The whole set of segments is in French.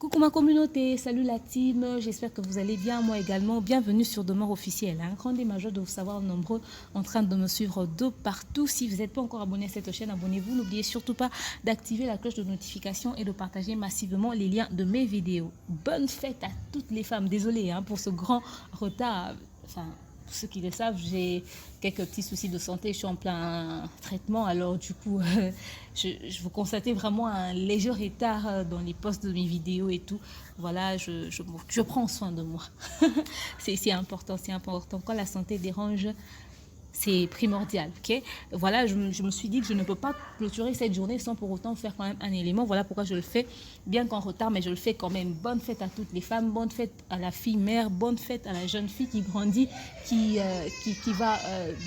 Coucou ma communauté, salut la team, j'espère que vous allez bien, moi également. Bienvenue sur Demeure Officielle. Un grand et majeur de vous savoir nombreux en train de me suivre de partout. Si vous n'êtes pas encore abonné à cette chaîne, abonnez-vous. N'oubliez surtout pas d'activer la cloche de notification et de partager massivement les liens de mes vidéos. Bonne fête à toutes les femmes. Désolée pour ce grand retard. Enfin, pour ceux qui le savent, j'ai quelques petits soucis de santé, je suis en plein traitement, alors du coup, je vous constatais vraiment un léger retard dans les posts de mes vidéos et tout. Voilà, je prends soin de moi. C'est important, c'est important. Quand la santé dérange, c'est primordial, ok? Voilà, je me suis dit que je ne peux pas clôturer cette journée sans pour autant faire quand même un élément. Voilà pourquoi je le fais, bien qu'en retard, mais je le fais quand même. Bonne fête à toutes les femmes, bonne fête à la fille mère, bonne fête à la jeune fille qui grandit, qui va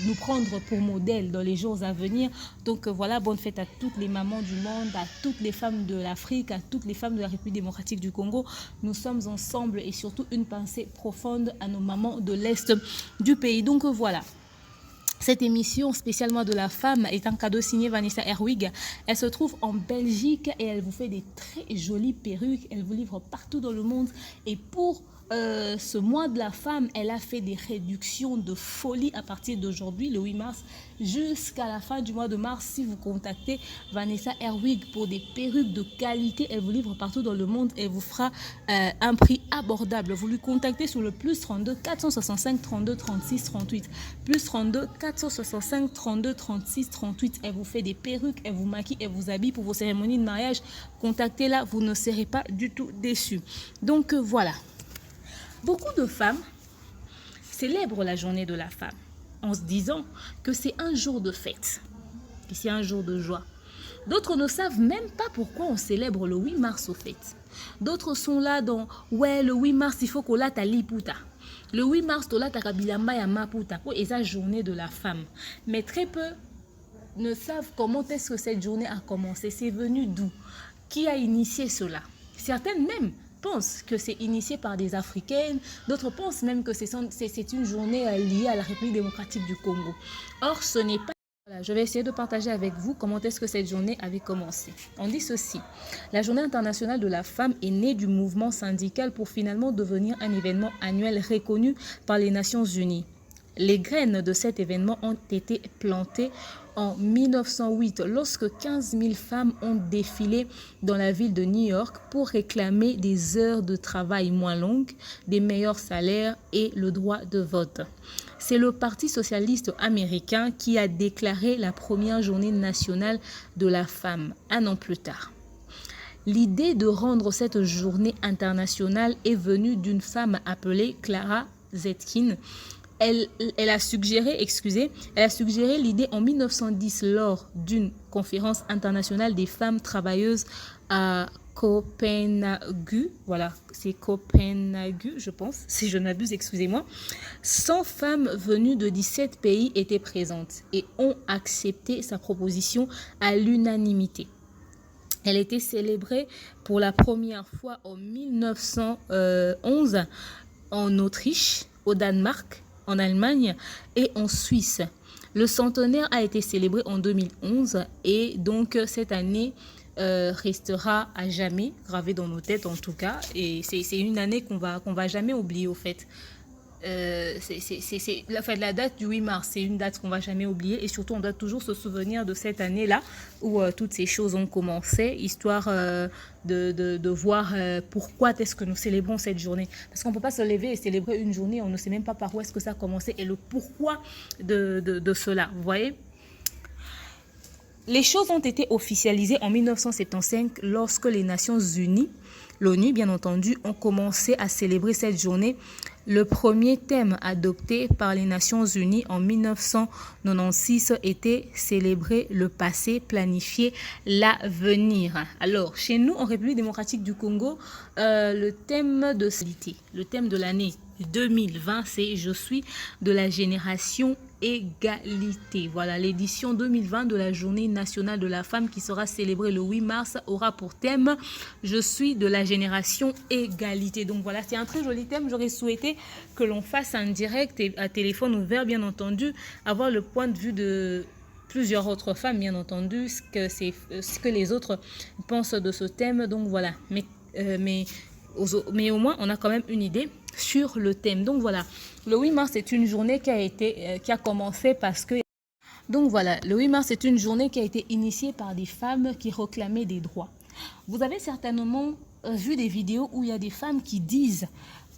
nous prendre pour modèle dans les jours à venir. Donc voilà, bonne fête à toutes les mamans du monde, à toutes les femmes de l'Afrique, à toutes les femmes de la République démocratique du Congo. Nous sommes ensemble et surtout une pensée profonde à nos mamans de l'Est du pays. Donc voilà. Cette émission spécialement de la femme est un cadeau signé Vanessa Herwig. Elle se trouve en Belgique et elle vous fait des très jolies perruques. Elle vous livre partout dans le monde. Et pour ce mois de la femme, elle a fait des réductions de folie à partir d'aujourd'hui, le 8 mars, jusqu'à la fin du mois de mars. Si vous contactez Vanessa Herwig pour des perruques de qualité, elle vous livre partout dans le monde et vous fera un prix abordable. Vous lui contactez sur le plus 32 465 32 36 38. Plus 32 465 32 36 38. Elle vous fait des perruques, elle vous maquille, elle vous habille pour vos cérémonies de mariage. Contactez-la, vous ne serez pas du tout déçus. Donc voilà. Beaucoup de femmes célèbrent la journée de la femme en se disant que c'est un jour de fête, que c'est un jour de joie. D'autres ne savent même pas pourquoi on célèbre le 8 mars au fait. D'autres sont là dans « ouais, le 8 mars, il faut qu'on l'a ta liputa ». Le 8 mars, on l'a ta kabilamba ya maputa pour la journée de la femme. Mais très peu ne savent comment est-ce que cette journée a commencé. C'est venu d'où? Qui a initié cela? Certaines même pensent que c'est initié par des Africaines, d'autres pensent même que c'est une journée liée à la République démocratique du Congo. Or, ce n'est pas. Voilà, je vais essayer de partager avec vous comment est-ce que cette journée avait commencé. On dit ceci: la journée internationale de la femme est née du mouvement syndical pour finalement devenir un événement annuel reconnu par les Nations Unies. Les graines de cet événement ont été plantées en 1908 lorsque 15 000 femmes ont défilé dans la ville de New York pour réclamer des heures de travail moins longues, des meilleurs salaires et le droit de vote. C'est le Parti socialiste américain qui a déclaré la première journée nationale de la femme un an plus tard. L'idée de rendre cette journée internationale est venue d'une femme appelée Clara Zetkin. Elle a suggéré l'idée en 1910 lors d'une conférence internationale des femmes travailleuses à Copenhague. Voilà, c'est Copenhague, je pense, si je n'abuse, excusez-moi. 100 femmes venues de 17 pays étaient présentes et ont accepté sa proposition à l'unanimité. Elle était célébrée pour la première fois en 1911 en Autriche, au Danemark, en Allemagne et en Suisse. Le centenaire a été célébré en 2011 et donc cette année restera à jamais gravée dans nos têtes en tout cas, et c'est une année qu'on va jamais oublier au fait. La date du 8 mars, c'est une date qu'on va jamais oublier, et surtout on doit toujours se souvenir de cette année-là où toutes ces choses ont commencé, histoire de voir pourquoi est-ce que nous célébrons cette journée. Parce qu'on ne peut pas se lever et célébrer une journée, on ne sait même pas par où est-ce que ça a commencé et le pourquoi de cela, vous voyez. Les choses ont été officialisées en 1975 lorsque les Nations Unies, l'ONU bien entendu, ont commencé à célébrer cette journée. Le premier thème adopté par les Nations Unies en 1996 était « Célébrer le passé, planifier l'avenir ». Alors, chez nous, en République démocratique du Congo, le thème de l'année 2020, c'est « Je suis de la génération égalité ». Voilà, l'édition 2020 de la Journée nationale de la femme qui sera célébrée le 8 mars aura pour thème « Je suis de la génération égalité ». Donc voilà, c'est un très joli thème. J'aurais souhaité que l'on fasse un direct et à téléphone ouvert, bien entendu, avoir le point de vue de plusieurs autres femmes, bien entendu, ce que les autres pensent de ce thème. Donc voilà, mais mais au moins, on a quand même une idée sur le thème. Donc voilà, le 8 mars est une journée qui a commencé parce que... Donc voilà, le 8 mars est une journée qui a été initiée par des femmes qui réclamaient des droits. Vous avez certainement vu des vidéos où il y a des femmes qui disent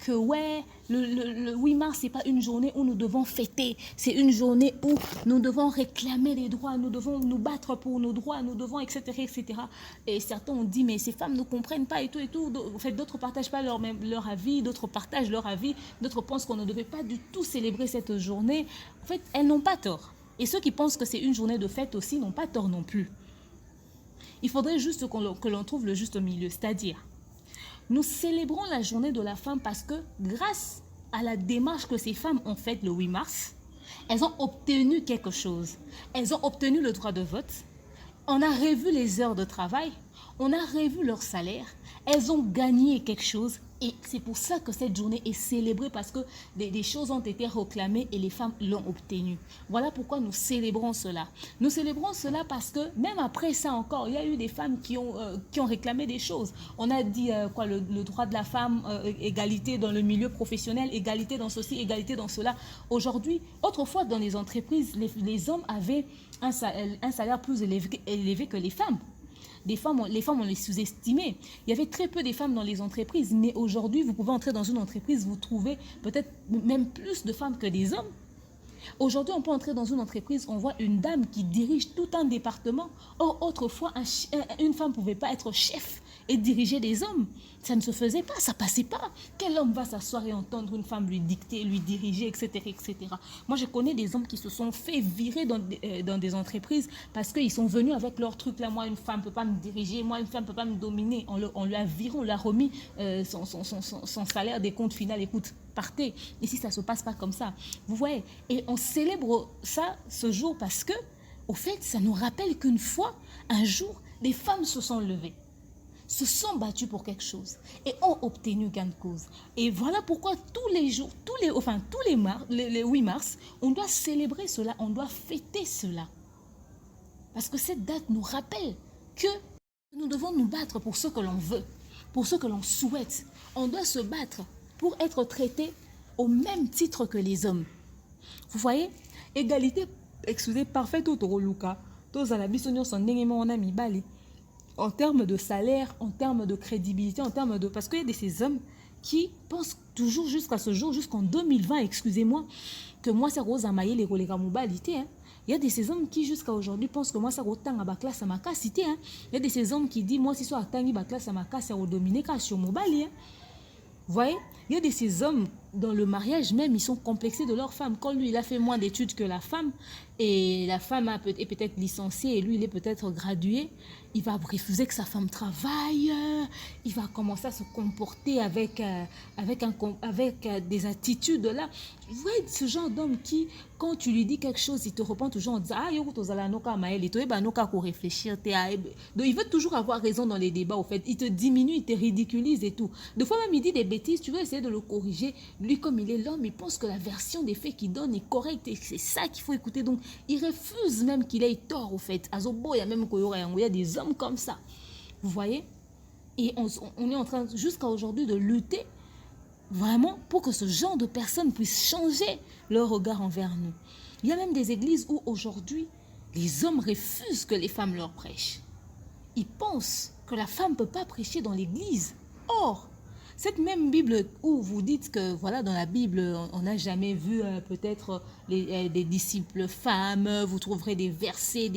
que ouais, le 8 mars, c'est pas une journée où nous devons fêter, c'est une journée où nous devons réclamer les droits, nous devons nous battre pour nos droits, nous devons, etc., etc. Et certains ont dit, mais ces femmes ne comprennent pas et tout, et tout. En fait, d'autres ne partagent pas leur avis, d'autres partagent leur avis, d'autres pensent qu'on ne devait pas du tout célébrer cette journée. En fait, elles n'ont pas tort. Et ceux qui pensent que c'est une journée de fête aussi n'ont pas tort non plus. Il faudrait juste que l'on trouve le juste milieu, c'est-à-dire, nous célébrons la journée de la femme parce que grâce à la démarche que ces femmes ont faite le 8 mars, elles ont obtenu quelque chose. Elles ont obtenu le droit de vote, on a revu les heures de travail, on a revu leur salaire, elles ont gagné quelque chose. Et c'est pour ça que cette journée est célébrée parce que des choses ont été réclamées et les femmes l'ont obtenu. Voilà pourquoi nous célébrons cela. Nous célébrons cela parce que même après ça encore, il y a eu des femmes qui ont réclamé des choses. On a dit le droit de la femme, égalité dans le milieu professionnel, égalité dans ceci, égalité dans cela. Aujourd'hui, autrefois dans les entreprises, les hommes avaient un salaire plus élevé que les femmes. Les femmes, on les sous-estimait. Il y avait très peu de femmes dans les entreprises, mais aujourd'hui, vous pouvez entrer dans une entreprise, vous trouvez peut-être même plus de femmes que des hommes. Aujourd'hui, on peut entrer dans une entreprise, on voit une dame qui dirige tout un département. Or, autrefois, une femme ne pouvait pas être chef et diriger des hommes. Ça ne se faisait pas, ça ne passait pas. Quel homme va s'asseoir et entendre une femme lui dicter, lui diriger, etc., etc. Moi, je connais des hommes qui se sont fait virer dans des entreprises parce qu'ils sont venus avec leur truc là. Moi, une femme ne peut pas me diriger, moi, une femme ne peut pas me dominer. On lui a viré, on lui a remis son salaire des comptes finaux. Écoute, partez. Ici, ça ne se passe pas comme ça. Vous voyez? Et on célèbre ça ce jour parce que, au fait, ça nous rappelle qu'une fois, un jour, des femmes se sont levées, se sont battues pour quelque chose et ont obtenu gain de cause. Et voilà pourquoi tous les jours, les 8 mars, on doit célébrer cela, on doit fêter cela. Parce que cette date nous rappelle que nous devons nous battre pour ce que l'on veut, pour ce que l'on souhaite. On doit se battre pour être traités au même titre que les hommes. Vous voyez, égalité, excusez, parfaite au toro Luka. Tous à la bisogno sont on a mis balé. En termes de salaire, en termes de crédibilité, en termes de... Parce qu'il y a de ces hommes qui pensent toujours jusqu'à ce jour, jusqu'en 2020, excusez-moi, que moi, ça rose à mailler les relais mobilité. Il y a de ces hommes qui, jusqu'à aujourd'hui, pensent que moi, ça rotang à ma classe à ma cité. Il y a de ces hommes qui disent, moi, si soit à ma classe à ma casse, ça redominer sur mobile. Vous voyez, il y a de ces hommes, dans le mariage même, ils sont complexés de leur femme. Quand lui, il a fait moins d'études que la femme, et la femme est peut-être licenciée, et lui, il est peut-être gradué, il va refuser que sa femme travaille, il va commencer à se comporter avec des attitudes là. Vous voyez, ce genre d'homme qui, quand tu lui dis quelque chose, il te répond toujours en disant « Ah, il veut toujours avoir raison dans les débats, au fait. Il te diminue, il te ridiculise et tout. Des fois même, il dit des bêtises, tu veux essayer de le corriger. Lui, comme il est l'homme, il pense que la version des faits qu'il donne est correcte et c'est ça qu'il faut écouter. Donc, il refuse même qu'il ait tort, au fait. Azobo, il y a même il y a des hommes comme ça. Vous voyez? Et on est en train, jusqu'à aujourd'hui, de lutter vraiment pour que ce genre de personnes puissent changer leur regard envers nous. Il y a même des églises où aujourd'hui, les hommes refusent que les femmes leur prêchent. Ils pensent que la femme ne peut pas prêcher dans l'église. Or, cette même Bible où vous dites que, voilà, dans la Bible, on n'a jamais vu peut-être des disciples femmes, vous trouverez des versets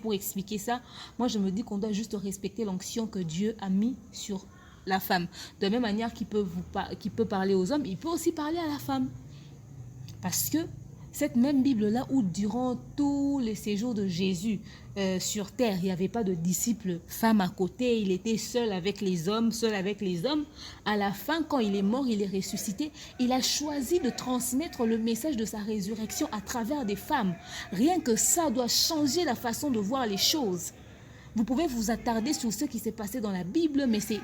pour expliquer ça. Moi, je me dis qu'on doit juste respecter l'onction que Dieu a mis sur la femme. De la même manière qu'il peut parler aux hommes, il peut aussi parler à la femme. Parce que cette même Bible-là, où durant tous les séjours de Jésus sur terre, il n'y avait pas de disciples femmes à côté, il était seul avec les hommes, à la fin, quand il est mort, il est ressuscité, il a choisi de transmettre le message de sa résurrection à travers des femmes. Rien que ça doit changer la façon de voir les choses. Vous pouvez vous attarder sur ce qui s'est passé dans la Bible, mais c'est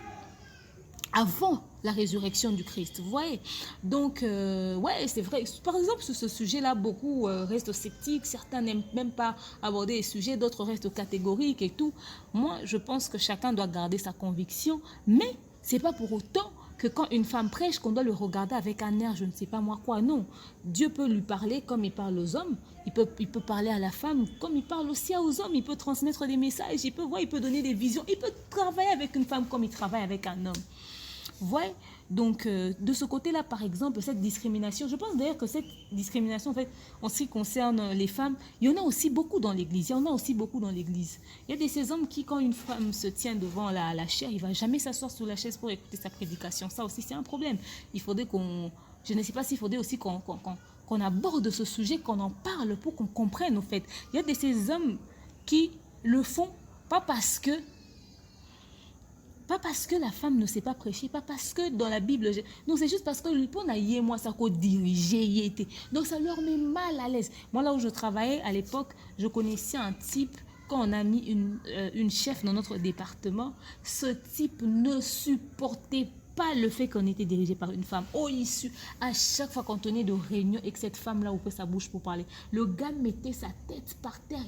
avant la résurrection du Christ, vous voyez. Donc, ouais, c'est vrai. Par exemple, sur ce sujet-là, beaucoup restent sceptiques. Certains n'aiment même pas aborder les sujets, d'autres restent catégoriques et tout. Moi, je pense que chacun doit garder sa conviction, mais C'est pas pour autant que quand une femme prêche, qu'on doit le regarder avec un air, je ne sais pas moi quoi, non. Dieu peut lui parler comme il parle aux hommes, il peut parler à la femme comme il parle aussi aux hommes, il peut transmettre des messages, il peut donner des visions, il peut travailler avec une femme comme il travaille avec un homme. Vous voyez? Donc, de ce côté-là, par exemple, cette discrimination, je pense d'ailleurs que cette discrimination, en fait, en ce qui concerne les femmes, il y en a aussi beaucoup dans l'Église. Il y en a aussi beaucoup dans l'Église. Il y a de ces hommes qui, quand une femme se tient devant la chaire, il ne va jamais s'asseoir sur la chaise pour écouter sa prédication. Ça aussi, c'est un problème. Il faudrait qu'on... Je ne sais pas s'il faudrait aussi qu'on aborde ce sujet, qu'on en parle pour qu'on comprenne, au fait. Il y a de ces hommes qui le font, pas parce que la femme ne sait pas prêcher, pas parce que dans la Bible... Non, c'est juste parce que le pont a moi, ça diriger, était. Donc ça leur met mal à l'aise. Moi, là où je travaillais à l'époque, je connaissais un type, quand on a mis une chef dans notre département, ce type ne supportait pas le fait qu'on était dirigé par une femme. Oh, issu, à chaque fois qu'on tenait de réunion et que cette femme-là ouvrait sa bouche pour parler, le gars mettait sa tête par terre,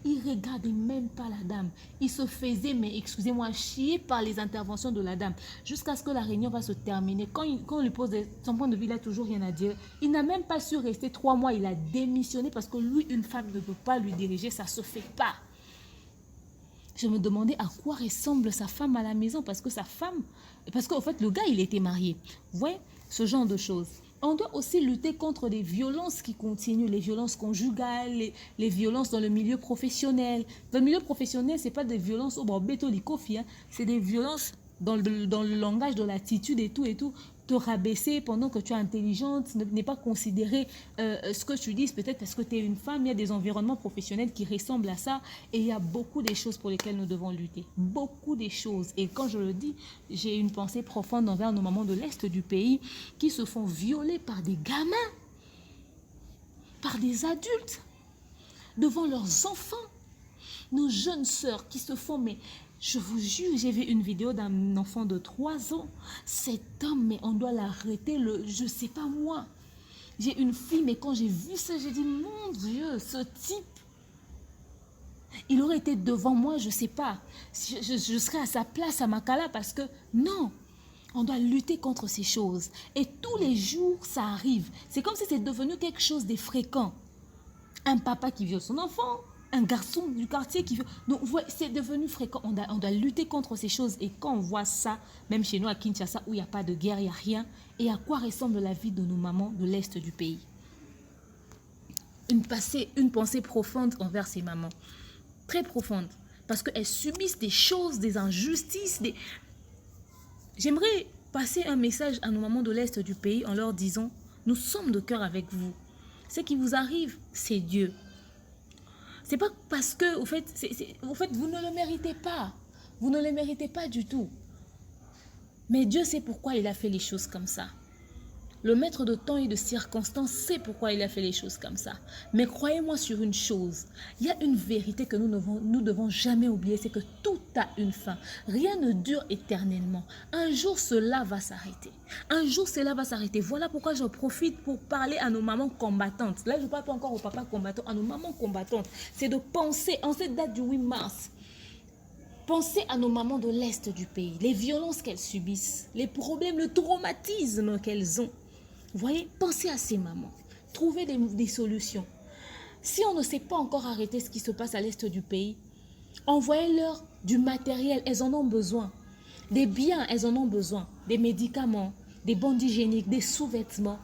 il regardait même pas la dame. Il se faisait, mais excusez-moi, chier par les interventions de la dame. Jusqu'à ce que la réunion va se terminer. Quand on lui pose son point de vue, il n'a toujours rien à dire. Il n'a même pas su rester 3 mois. Il a démissionné parce que lui, une femme ne peut pas lui diriger. Ça ne se fait pas. Je me demandais à quoi ressemble sa femme à la maison parce qu'en fait, le gars, il était marié. Vous voyez, ce genre de choses. On doit aussi lutter contre les violences qui continuent, les violences conjugales, les violences dans le milieu professionnel. Dans le milieu professionnel, ce n'est pas des violences au béto likofi, hein, c'est des violences dans le langage de l'attitude et tout. Te rabaisser pendant que tu es intelligente, n'est pas considérer ce que tu dis, peut-être parce que tu es une femme. Il y a des environnements professionnels qui ressemblent à ça et il y a beaucoup de choses pour lesquelles nous devons lutter. Beaucoup de choses. Et quand je le dis, j'ai une pensée profonde envers nos mamans de l'Est du pays qui se font violer par des gamins, par des adultes, devant leurs enfants. Nos jeunes sœurs qui se font... mais je vous jure, j'ai vu une vidéo d'un enfant de 3 ans. Cet homme, mais on doit l'arrêter, je ne sais pas moi. J'ai une fille, mais quand j'ai vu ça, j'ai dit, mon Dieu, ce type, il aurait été devant moi, je ne sais pas. Je serais à sa place à Makala parce que, non, on doit lutter contre ces choses. Et tous les jours, ça arrive. C'est comme si c'est devenu quelque chose de fréquent. Un papa qui viole son enfant, un garçon du quartier qui veut... Donc, c'est devenu fréquent. On doit lutter contre ces choses. Et quand on voit ça, même chez nous à Kinshasa, où il n'y a pas de guerre, il n'y a rien, et à quoi ressemble la vie de nos mamans de l'Est du pays? Une pensée profonde envers ces mamans. Très profonde. Parce qu'elles subissent des choses, des injustices. J'aimerais passer un message à nos mamans de l'Est du pays en leur disant, nous sommes de cœur avec vous. Ce qui vous arrive, c'est Dieu. C'est pas parce que, au fait, vous ne le méritez pas. Vous ne le méritez pas du tout. Mais Dieu sait pourquoi il a fait les choses comme ça. Le maître de temps et de circonstances sait pourquoi il a fait les choses comme ça. Mais croyez-moi sur une chose, il y a une vérité que nous devons jamais oublier, c'est que tout a une fin. Rien ne dure éternellement. Un jour, cela va s'arrêter. Un jour, cela va s'arrêter. Voilà pourquoi je profite pour parler à nos mamans combattantes. Là, je ne parle pas encore aux papas combattants, à nos mamans combattantes. C'est de penser, en cette date du 8 mars, pensez à nos mamans de l'Est du pays, les violences qu'elles subissent, les problèmes, le traumatisme qu'elles ont. Vous voyez, pensez à ces mamans. Trouvez des solutions. Si on ne sait pas encore arrêter ce qui se passe à l'Est du pays, envoyez-leur du matériel, elles en ont besoin. Des biens, elles en ont besoin. Des médicaments, des bandes hygiéniques, des sous-vêtements,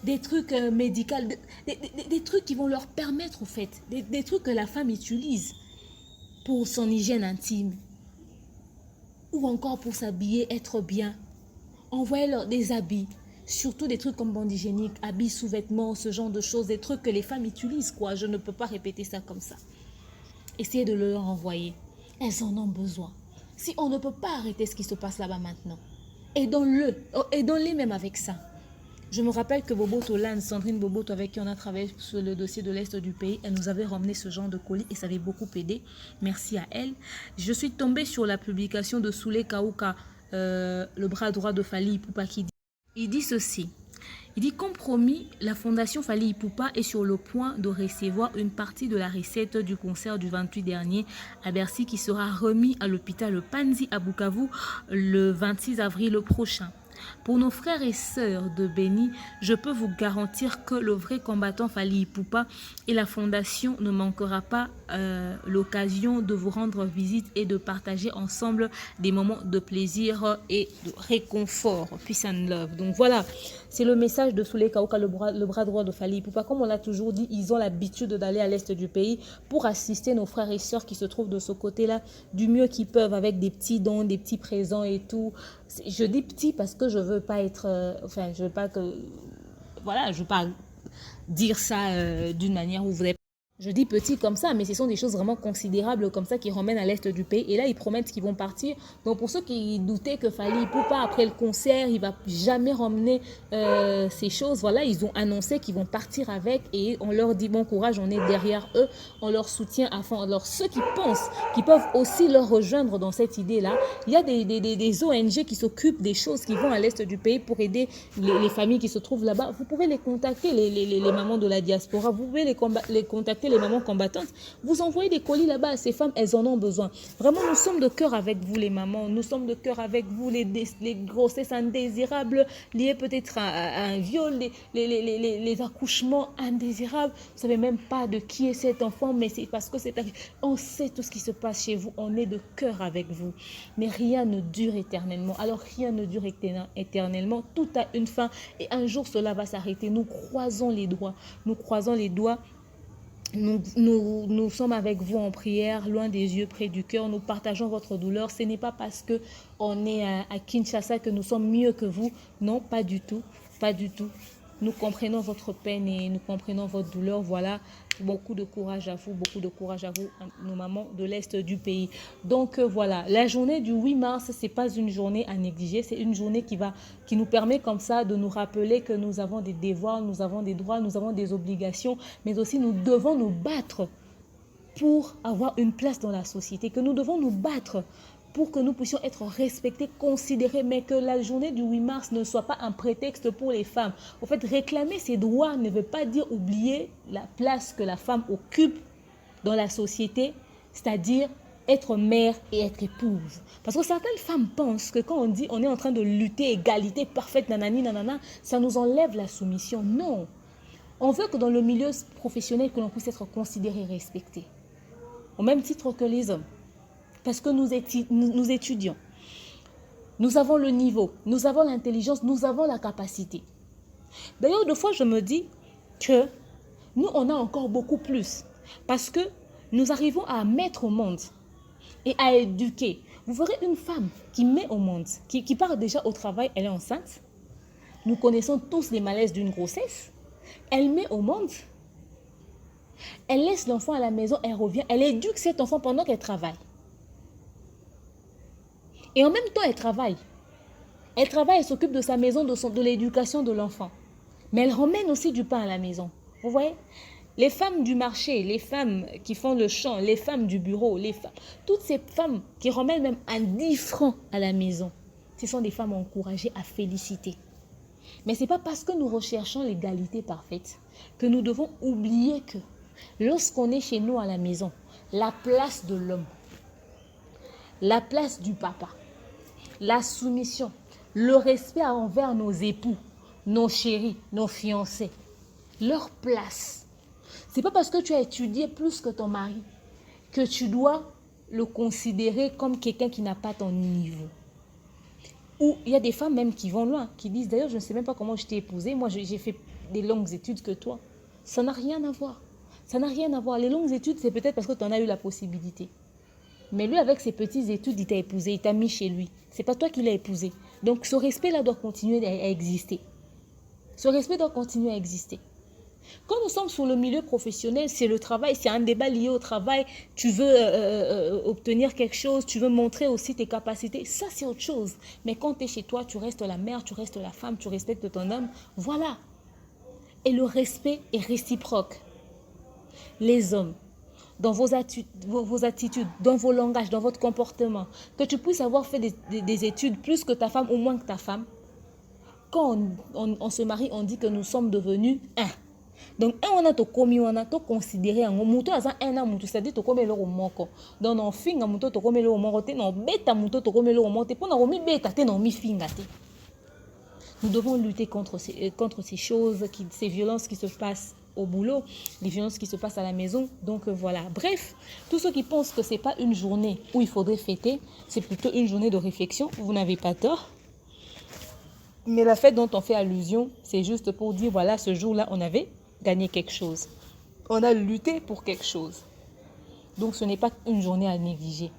des trucs médicaux, des trucs qui vont leur permettre, au fait, des trucs que la femme utilise pour son hygiène intime ou encore pour s'habiller, être bien. Envoyez-leur des habits. Surtout des trucs comme bandes hygiéniques, habits, sous-vêtements, ce genre de choses, des trucs que les femmes utilisent, quoi. Je ne peux pas répéter ça comme ça. Essayez de leur envoyer. Elles en ont besoin. Si on ne peut pas arrêter ce qui se passe là-bas maintenant, aidons-les même avec ça. Je me rappelle que Boboto Lan, Sandrine Boboto, avec qui on a travaillé sur le dossier de l'Est du pays, elle nous avait ramené ce genre de colis et ça avait beaucoup aidé. Merci à elle. Je suis tombée sur la publication de Soulé Kaouka, le bras droit de Fally Ipupa, qui dit... Il dit ceci, Il dit, comme promis, la Fondation Fally Ipupa est sur le point de recevoir une partie de la recette du concert du 28 dernier à Bercy qui sera remis à l'hôpital Panzi à Bukavu le 26 avril prochain. Pour nos frères et sœurs de Béni, je peux vous garantir que le vrai combattant Fally Ipupa et la fondation ne manquera pas l'occasion de vous rendre visite et de partager ensemble des moments de plaisir et de réconfort. Peace and love. Donc voilà, c'est le message de Souley Kaouka, le bras droit de Fally Ipupa. Comme on l'a toujours dit, ils ont l'habitude d'aller à l'est du pays pour assister nos frères et sœurs qui se trouvent de ce côté-là du mieux qu'ils peuvent avec des petits dons, des petits présents et tout. Je dis petit parce que je veux pas être, enfin, je veux pas que, voilà, je veux pas dire ça d'une manière où vous avez. Je dis petit comme ça, mais ce sont des choses vraiment considérables comme ça qui ramènent à l'est du pays. Et là, ils promettent qu'ils vont partir. Donc, pour ceux qui doutaient que Fally Ipupa, après le concert, il ne va jamais ramener ces choses, voilà, ils ont annoncé qu'ils vont partir avec et on leur dit bon courage, on est derrière eux, on leur soutient à fond. Alors, ceux qui pensent qu'ils peuvent aussi leur rejoindre dans cette idée-là, il y a des ONG qui s'occupent des choses qui vont à l'est du pays pour aider les familles qui se trouvent là-bas. Vous pouvez les contacter, les mamans de la diaspora, vous pouvez les contacter, les mamans combattantes, vous envoyez des colis là-bas à ces femmes, elles en ont besoin. Vraiment, nous sommes de cœur avec vous les mamans, nous sommes de cœur avec vous les grossesses indésirables liées peut-être à un viol, les accouchements indésirables. Vous ne savez même pas de qui est cet enfant, mais c'est parce que on sait tout ce qui se passe chez vous, on est de cœur avec vous. Mais rien ne dure éternellement. Alors rien ne dure éternellement, tout a une fin et un jour cela va s'arrêter. Nous croisons les doigts, nous croisons les doigts. Nous sommes avec vous en prière, loin des yeux, près du cœur. Nous partageons votre douleur. Ce n'est pas parce qu'on est à Kinshasa que nous sommes mieux que vous. Non, pas du tout. Pas du tout. Nous comprenons votre peine et nous comprenons votre douleur. Voilà, beaucoup de courage à vous, nos mamans de l'Est du pays. Donc voilà, la journée du 8 mars, ce n'est pas une journée à négliger. C'est une journée qui nous permet comme ça de nous rappeler que nous avons des devoirs, nous avons des droits, nous avons des obligations, mais aussi nous devons nous battre pour avoir une place dans la société, que nous devons nous battre pour que nous puissions être respectés, considérés, mais que la journée du 8 mars ne soit pas un prétexte pour les femmes. En fait, réclamer ses droits ne veut pas dire oublier la place que la femme occupe dans la société, c'est-à-dire être mère et être épouse. Parce que certaines femmes pensent que quand on dit on est en train de lutter, égalité parfaite, nanani, nanana, ça nous enlève la soumission. Non. On veut que dans le milieu professionnel, que l'on puisse être considéré et respecté, au même titre que les hommes. Parce que nous étudions, nous avons le niveau, nous avons l'intelligence, nous avons la capacité. D'ailleurs, des fois, je me dis que nous, on a encore beaucoup plus. Parce que nous arrivons à mettre au monde et à éduquer. Vous verrez une femme qui met au monde, qui part déjà au travail, elle est enceinte. Nous connaissons tous les malaises d'une grossesse. Elle met au monde. Elle laisse l'enfant à la maison, elle revient, elle éduque cet enfant pendant qu'elle travaille. Et en même temps, elle travaille. Elle s'occupe de sa maison, de l'éducation de l'enfant. Mais elle ramène aussi du pain à la maison. Vous voyez? Les femmes du marché, les femmes qui font le champ, les femmes du bureau, toutes ces femmes qui ramènent même un 10 francs à la maison, ce sont des femmes encouragées à féliciter. Mais ce n'est pas parce que nous recherchons l'égalité parfaite que nous devons oublier que lorsqu'on est chez nous à la maison, la place de l'homme, la place du papa, la soumission, le respect envers nos époux, nos chéris, nos fiancés, leur place. Ce n'est pas parce que tu as étudié plus que ton mari que tu dois le considérer comme quelqu'un qui n'a pas ton niveau. Ou il y a des femmes même qui vont loin, qui disent d'ailleurs je ne sais même pas comment je t'ai épousée, moi j'ai fait des longues études que toi. Ça n'a rien à voir. Ça n'a rien à voir. Les longues études, c'est peut-être parce que tu en as eu la possibilité. Mais lui, avec ses petites études, il t'a épousé, il t'a mis chez lui. Ce n'est pas toi qui l'as épousé. Donc, ce respect-là doit continuer à exister. Ce respect doit continuer à exister. Quand nous sommes sur le milieu professionnel, c'est le travail, c'est un débat lié au travail. Tu veux obtenir quelque chose, tu veux montrer aussi tes capacités. Ça, c'est autre chose. Mais quand tu es chez toi, tu restes la mère, tu restes la femme, tu respectes ton homme. Voilà. Et le respect est réciproque. Les hommes, dans vos attitudes, dans vos langages, dans votre comportement, que tu puisses avoir fait des études plus que ta femme ou moins que ta femme, quand on se marie, on dit que nous sommes devenus un. Donc, on a commis, on a considéré un mouton à un an, c'est-à-dire to comme le moko. Donc, on finga mouton to comme le moko, non bêta mouton to comme le moko, pour nous mi bêta te non mi finga te. Nous devons lutter contre ces choses, ces violences qui se passent au boulot, les violences qui se passent à la maison. Donc voilà. Bref, tous ceux qui pensent que ce n'est pas une journée où il faudrait fêter, c'est plutôt une journée de réflexion, vous n'avez pas tort. Mais la fête dont on fait allusion, c'est juste pour dire, voilà, ce jour-là, on avait gagné quelque chose. On a lutté pour quelque chose. Donc ce n'est pas une journée à négliger.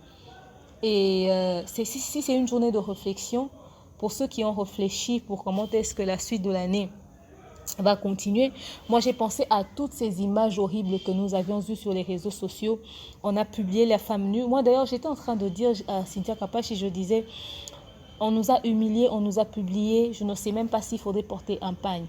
Et si c'est une journée de réflexion, pour ceux qui ont réfléchi pour comment est-ce que la suite de l'année va continuer, moi j'ai pensé à toutes ces images horribles que nous avions vues sur les réseaux sociaux. On a publié la femme nue. Moi d'ailleurs j'étais en train de dire à Cynthia Kapachi, je disais, on nous a humiliés, on nous a publiés, je ne sais même pas s'il faudrait porter un pagne.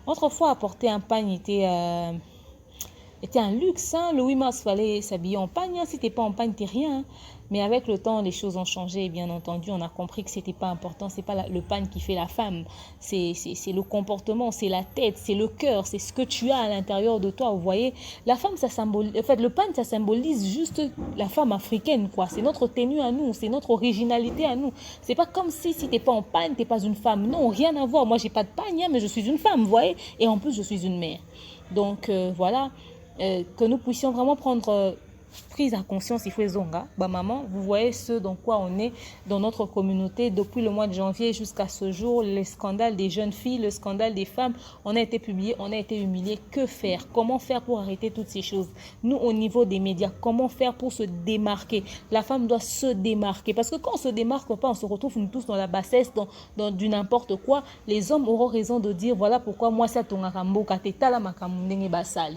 Autrefois, porter un pagne était un luxe. Hein? Le 8 mars, il fallait s'habiller en pagne. Hein? Si tu n'es pas en pagne, tu n'es rien. Hein? Mais avec le temps, les choses ont changé. Et bien entendu, on a compris que ce n'était pas important. Ce n'est pas le pagne qui fait la femme. C'est le comportement, c'est la tête, c'est le cœur, c'est ce que tu as à l'intérieur de toi. Vous voyez, la femme, ça symbolise... En fait, le pagne, ça symbolise juste la femme africaine, quoi. C'est notre tenue à nous, c'est notre originalité à nous. C'est pas comme si tu n'es pas en pagne, tu n'es pas une femme. Non, rien à voir. Moi, je n'ai pas de pagne, hein, mais je suis une femme, vous voyez. Et en plus, je suis une mère. Donc, voilà. Que nous puissions vraiment prendre prise à conscience, il faut zonga. Bah maman, vous voyez ce dans quoi on est dans notre communauté depuis le mois de janvier jusqu'à ce jour, les scandales des jeunes filles, le scandale des femmes, on a été publié, on a été humilié. Que faire? Comment faire pour arrêter toutes ces choses? Nous, au niveau des médias, comment faire pour se démarquer? La femme doit se démarquer parce que quand on se démarque pas, on se retrouve nous tous dans la bassesse, dans du n'importe quoi. Les hommes auront raison de dire voilà pourquoi moi ça ton arambo kateta la makamundenge basal.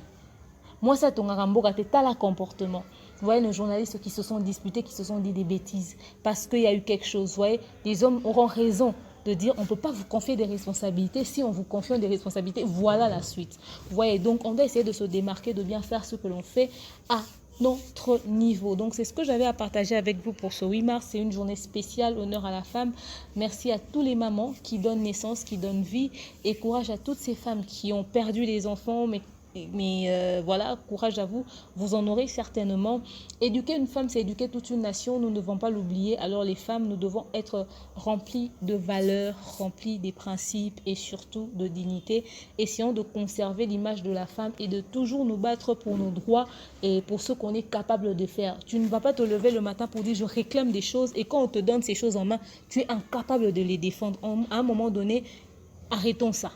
Moi, ça, ton aramboga, t'es à la comportement. Vous voyez, nos journalistes qui se sont disputés, qui se sont dit des bêtises parce qu'il y a eu quelque chose. Vous voyez, les hommes auront raison de dire on ne peut pas vous confier des responsabilités. Si on vous confie des responsabilités, voilà la suite. Vous voyez, donc on doit essayer de se démarquer, de bien faire ce que l'on fait à notre niveau. Donc, c'est ce que j'avais à partager avec vous pour ce 8 mars. C'est une journée spéciale, honneur à la femme. Merci à tous les mamans qui donnent naissance, qui donnent vie et courage à toutes ces femmes qui ont perdu les enfants, mais voilà, courage à vous, vous en aurez certainement. Éduquer une femme, c'est éduquer toute une nation, nous ne devons pas l'oublier. Alors les femmes, nous devons être remplies de valeurs, remplies des principes et surtout de dignité. Essayons de conserver l'image de la femme et de toujours nous battre pour nos droits et pour ce qu'on est capable de faire. Tu ne vas pas te lever le matin pour dire je réclame des choses et quand on te donne ces choses en main, tu es incapable de les défendre. À un moment donné, arrêtons ça.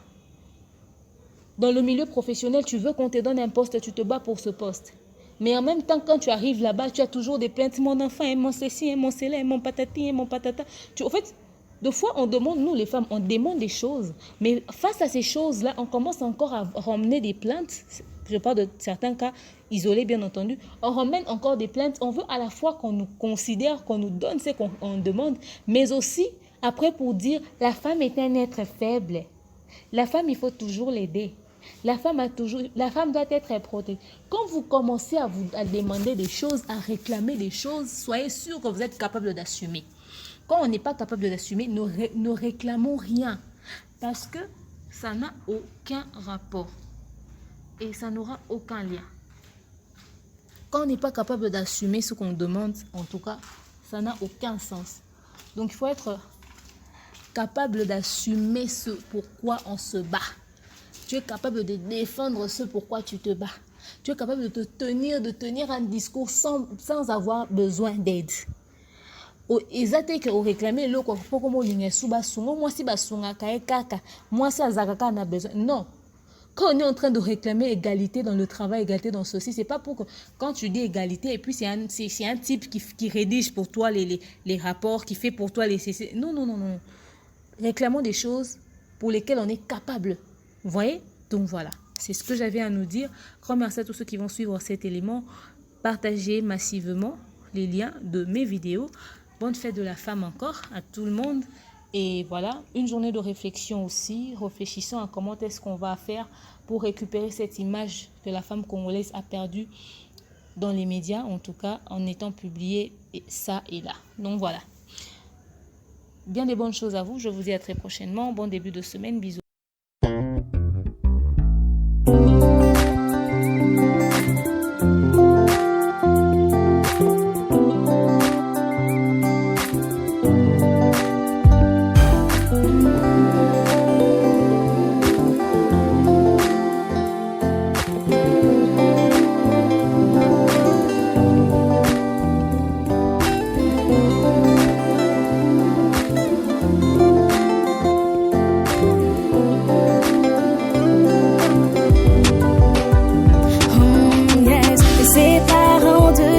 Dans le milieu professionnel, tu veux qu'on te donne un poste, tu te bats pour ce poste. Mais en même temps, quand tu arrives là-bas, tu as toujours des plaintes. Mon enfant, mon ceci, mon cela, mon patati, mon patata. En fait, des fois, on demande, nous les femmes, on demande des choses. Mais face à ces choses-là, on commence encore à ramener des plaintes. Je parle de certains cas isolés, bien entendu. On ramène encore des plaintes. On veut à la fois qu'on nous considère, qu'on nous donne ce qu'on demande, mais aussi, après, pour dire, la femme est un être faible. La femme, il faut toujours l'aider. La femme doit être protégée. Quand vous commencez à demander des choses, à réclamer des choses, soyez sûr que vous êtes capable d'assumer. Quand on n'est pas capable d'assumer, ne réclamons rien. Parce que ça n'a aucun rapport. Et ça n'aura aucun lien. Quand on n'est pas capable d'assumer ce qu'on demande, en tout cas, ça n'a aucun sens. Donc il faut être capable d'assumer ce pourquoi on se bat. Tu es capable de défendre ce pourquoi tu te bats. Tu es capable de tenir un discours sans avoir besoin d'aide. Ezate que réclamer le quoi pour comment on sous basungo moi si basunga kaka moi ça zakaka na besoin. Non. Quand on est en train de réclamer égalité dans le travail, égalité dans ceci, c'est pas pour que quand tu dis égalité et puis c'est un type qui rédige pour toi les rapports, qui fait pour toi les non. Réclamons des choses pour lesquelles on est capable. Vous voyez? Donc voilà, c'est ce que j'avais à nous dire. Grand merci à tous ceux qui vont suivre cet élément. Partagez massivement les liens de mes vidéos. Bonne fête de la femme encore à tout le monde. Et voilà, une journée de réflexion aussi. Réfléchissons à comment est-ce qu'on va faire pour récupérer cette image que la femme congolaise a perdue dans les médias, en tout cas en étant publiée ça et là. Donc voilà. bien des bonnes choses à vous. Je vous dis à très prochainement. Bon début de semaine. Bisous.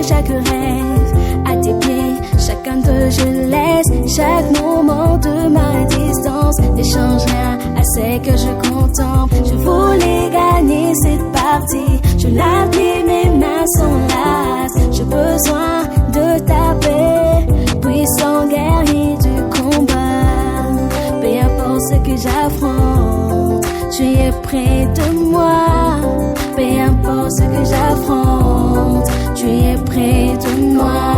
Chaque rêve à tes pieds, chacun de je laisse chaque moment de ma distance ne change rien à ce que je contemple. Je voulais gagner cette partie, je l'appuie, mes mains sont lasses. J'ai besoin de ta paix, puissant guerrier du combat. Peu importe ce que j'affronte, tu es près de moi. Peu importe ce que j'affronte, tu es près de moi.